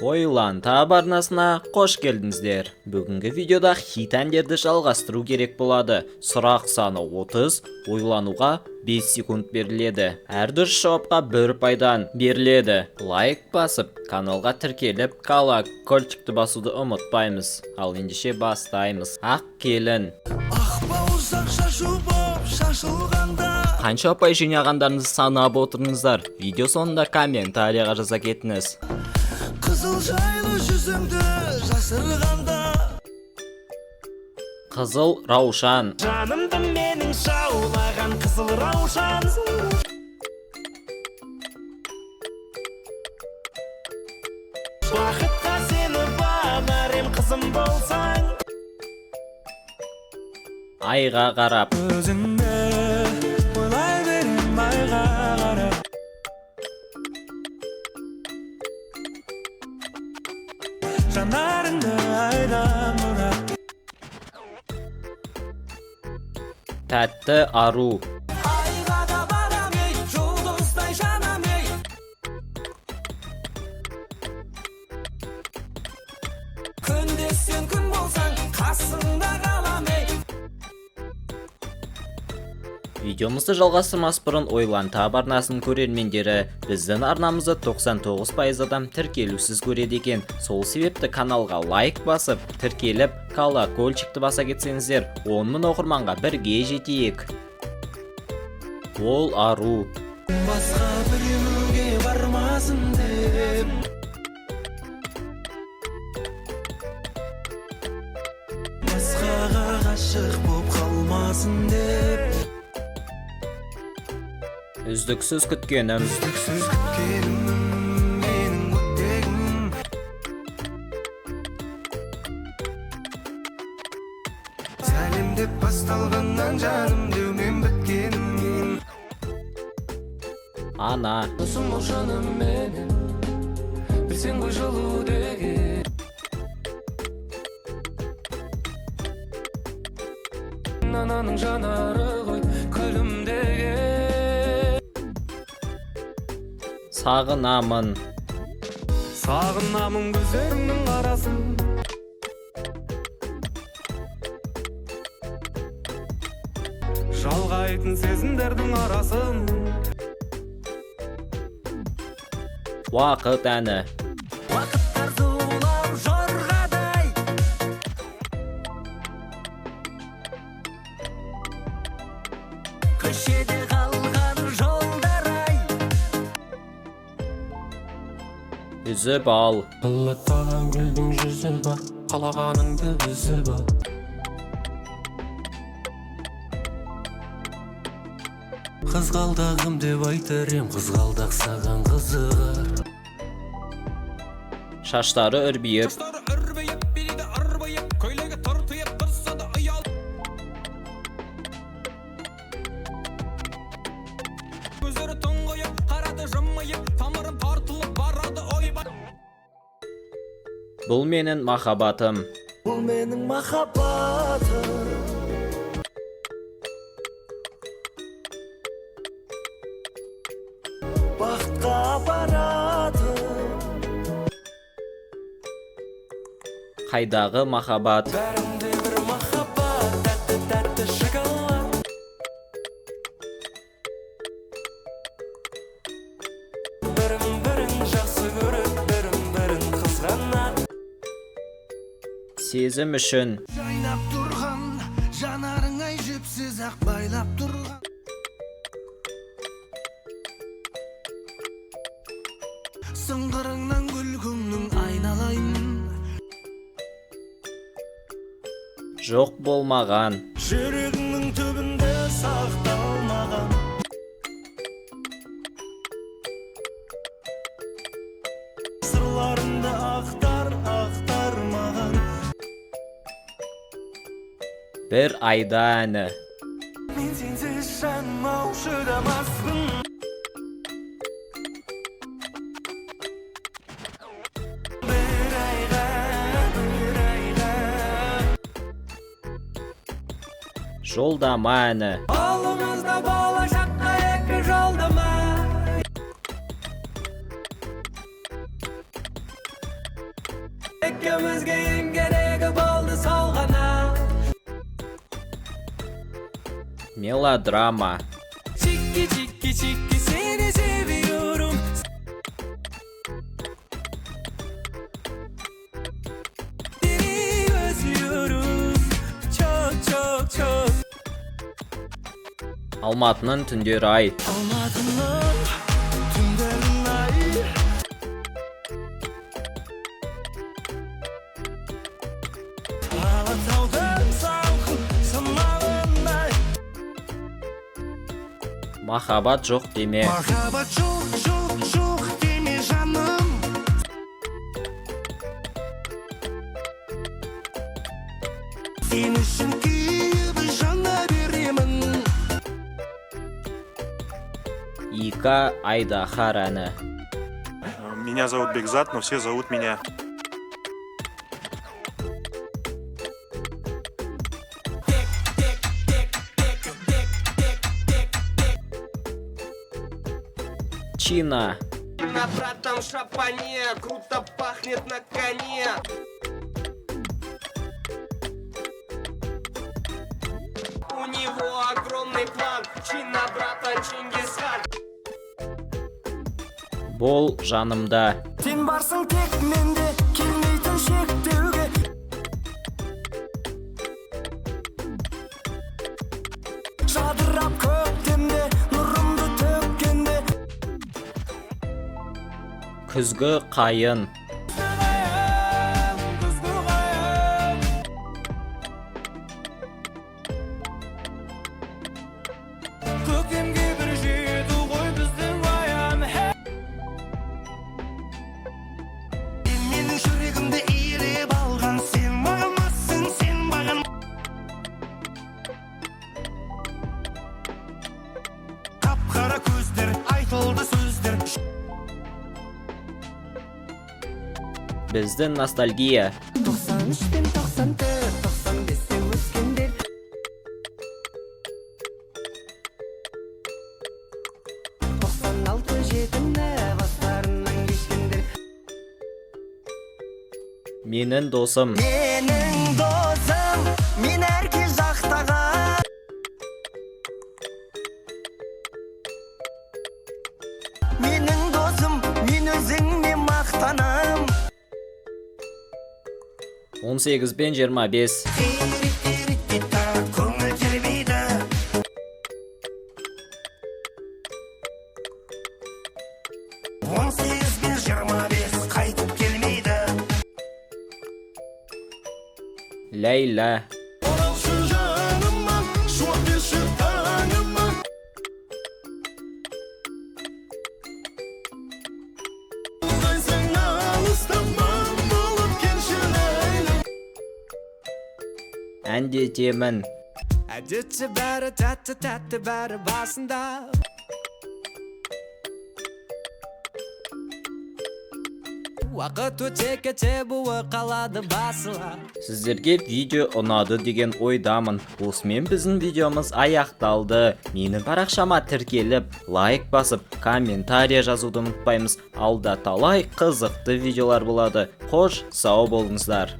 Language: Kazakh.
Ойлан Таб арнасына қош келдіңіздер. Бүгінгі видеода хит әндерді жалғастыру керек болады. Сұрақ саны 30, ойлануға 5 секунд беріледі. Әр дұрыс жауапқа 1 пайдан беріледі. Лайк басып, каналға тіркеліп, колокольчикті басуды ұмытпаймыз. Ал ендеше бастаймыз. Ақ келін. Қанша ұпай жинағандарыңызды санап отырыңыздар. Видео соңында комментарияға жаза кетіңіз. Қызыл жайлы жүзіңді жасырғанда Қызыл раушан. Жанымды менің шаулаған қызыл раушан. Бақытқа сені бағарым қызым болсаң. Айға қарап. Өзіңді ойлай берем айға қарап. Жанарыңды айдан ұрап. Тәтті ару. Айға да барам ей, жұлдыздай жанам ей. Күнде сен күн болсаң, қасыңда қалам ей. Видеомызды жалғастырмас бұрын Ойлан Таб арнасының көрермендері біздің арнамызды 99% адам тіркелусіз көреді екен. Сол себепті каналға лайк басып, тіркеліп, колокольчикті баса кетсеңіздер, 10 мың оқырманға бірге жетейік. Ол ару. Басқа біреуге бармасын деп. Басқаға ғашық боп қалмасын деп. Үздіксіз күткенім. Үздіксіз күткенім менің өттегім. Сәлем деп басталғаннан жаным деумен біткенім. Ана. Досым ол жаным менің, білсең ғой жылу деген. Ананың жанары ғой күлімдеген. Сағынамын. Сағынамын көздеріңнің арасын. Жалғайтын сезімдердің арасын. Уақыт әні. Уақыттар зулап жорғадай. Көшеде қалған жолдар-ай. Үзіп ал. Қылықтаған гүлдің жүзі бар, қалағаныңды үзіп ал. Қызғалдағым деп айтар ем, қызғалдақ саған қызығар. Шаштары үрбиіп. Үрбейіп, беледі арбайып, көйлегі тыртиып тұрса да ұял. Көздері тұңғиып, қарады жымиып, тамырым тартылып барады ойбай. Бұл менің махаббатым. Бұл менің махаббатым. Бақытқа апарады. Қайдағы махаббат. Бәрінде бір махаббат, тәтті-тәтті шоколад. Бірін-бірін жақсы көріп, бірін-бірін қызғанады. Сезім үшін. Жайнап тұрған, жанарыңай жіпсіз ақ байлап тұрған. Сыңғырыңнан күлкіңнің айналайын. Жоқ болмаған. Жүрегіңнің түбінде сақталмаған. Сырларыңды ақтар маған. Бір айда әні. Мен сенсіз жаным-ау шыдамаспын. Бір айға. Жолдама әні. Алдымызда болашаққа екі жолдама. Ikimizge en geregi boldu salgana. Melodrama. Çikki çikki çikki seni seviyorum. Seni özlüyorum. Çok çok çok. Алматының түндері ай. Almadığımdan tümlerin ay. Alataudan salkın samağınday. Махаббат жоқ деме. Махаббат çok çok çok deme canım. Sen үшін күйіп жана беремін. Ика Айдахар әні. Меня зовут Бекзат, но все зовут меня. Чина. На братом шапане, круто пахнет на коне. У него огромный план, Чина брата Чингисхан. Бол жанымда. Сен барсың тек менде, келмейтін шектеуге. Жадырап көктемде, нұрымды төккенде. Күзгі қайын. Күзгі қайын. Көктемге бір жету ғой біздің аян. Менің жүрегімді иелеп алған сен мағынасың, сен маған. Қап-қара көздер, айтылды сөздер. Біздің ностальгия. 93 пен 94, 95-те өскендер. Тоқсан алты жетімді бастарынан кешкендер. Менің досым. Менің досым, мен әркез жақтаған. Менің досым, мен өзіңе мақтанам. 18 пен 25. Тирит-тирит-тита, көңіл тербейді. Он сегіз бен 25 қайтып келмейді. Ләйлә. Оралшы жаныма, шуақ берші таңыма. Ұлғайсың алыстаман болып келші Ләйлә. Әндетемін. Әдетте бәрі тәтті тәтті бәрі басында. Уақыт өте кете буы қалады басыла. Сіздерге видео ұнады деген ойдамын. Осымен біздің видеомыз аяқталды. Менің парақшама тіркеліп, лайк басып, комментария жазуды ұмытпаймыз. Алда талай қызықты видеолар болады. Қош, сау болыңыздар.